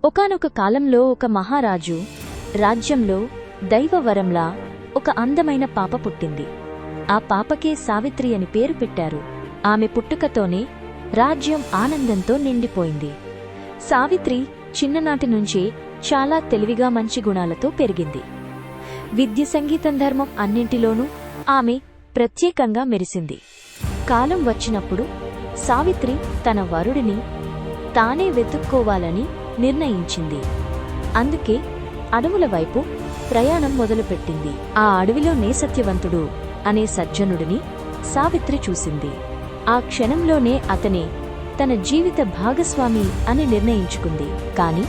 ఒకానొక కాలంలో ఒక మహారాజు రాజ్యంలో దైవవరంలా ఒక అందమైన పాప పుట్టింది. ఆ పాపకే సావిత్రి అని పేరు పెట్టారు. ఆమె పుట్టుకతోనే రాజ్యం ఆనందంతో నిండిపోయింది. సావిత్రి చిన్ననాటి నుంచే చాలా తెలివిగా మంచి గుణాలతో పెరిగింది. విద్య, సంగీతం, ధర్మం అన్నింటిలోనూ ఆమె ప్రత్యేకంగా మెరిసింది. కాలం వచ్చినప్పుడు సావిత్రి తన వరుడిని తానే వెతుక్కోవాలని నిర్ణయించింది. అందుకే అడవుల వైపు ప్రయాణం మొదలుపెట్టింది. ఆ అడవిలోనే సత్యవంతుడు అనే సజ్జనుడిని సావిత్రి చూసింది. ఆ క్షణంలోనే అతనే తన జీవిత భాగస్వామి అని నిర్ణయించుకుంది. కాని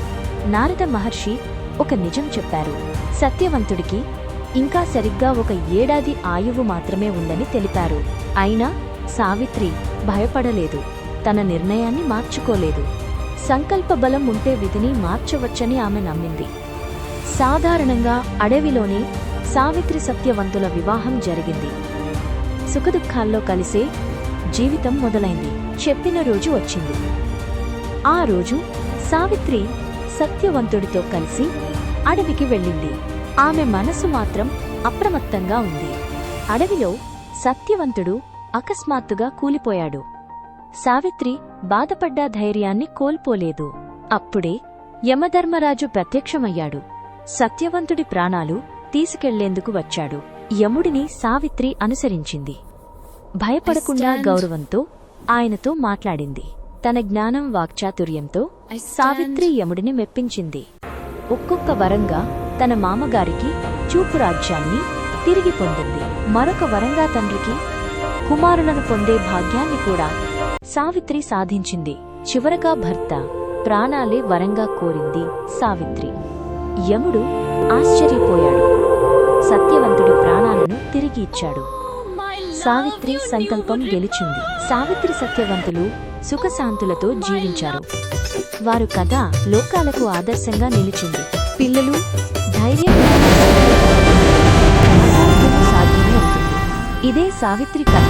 నారద మహర్షి ఒక నిజం చెప్పారు. సత్యవంతుడికి ఇంకా సరిగ్గా 1 ఏడాది ఆయువు మాత్రమే ఉందని తెలిపారు. అయినా సావిత్రి భయపడలేదు. తన నిర్ణయాన్ని మార్చుకోలేదు. సంకల్ప బలం ఉంటే విధిని మార్చవచ్చని ఆమె నమ్మింది. సాధారణంగా అడవిలోనే సావిత్రి సత్యవంతుల వివాహం జరిగింది. సుఖదుఖాల్లో కలిసే జీవితం మొదలైంది. చెప్పిన రోజు వచ్చింది. ఆ రోజు సావిత్రి సత్యవంతుడితో కలిసి అడవికి వెళ్ళింది. ఆమె మనసు మాత్రం అప్రమత్తంగా ఉంది. అడవిలో సత్యవంతుడు అకస్మాత్తుగా కూలిపోయాడు. సావిత్రి బాధపడ్డా ధైర్యాన్ని కోల్పోలేదు. అప్పుడే యమధర్మరాజు ప్రత్యక్షమయ్యాడు. సత్యవంతుడి ప్రాణాలు తీసుకెళ్లేందుకు వచ్చాడు. యముడిని సావిత్రి అనుసరించింది. భయపడకుండా గౌరవంతో ఆయనతో మాట్లాడింది. తన జ్ఞానం, వాక్చాతుర్యంతో సావిత్రి యముడిని మెప్పించింది. ఒక్కొక్క వరంగా తన మామగారికి చూపు రాజ్యాన్ని తిరిగి పొందింది. మరొక వరంగా తండ్రికి కుమారులను పొందే భాగ్యాన్ని కూడా సావిత్రి సాధించింది. చివరగా భర్త ప్రాణాలే వరంగా కోరింది సావిత్రి. యముడు ఆశ్చర్యపోయాడు. సత్యవంతుడి ప్రాణాలను తిరిగి ఇచ్చాడు. సావిత్రి సంకల్పం గెలిచింది. సావిత్రి సత్యవంతులు సుఖశాంతులతో జీవించారు. వారు కథ లోకాలకు ఆదర్శంగా నిలిచింది. పిల్లలు ధైర్యం సాధ్యమే అవుతుంది. ఇదే సావిత్రి కథ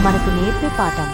మనకు నేర్పే పాఠం.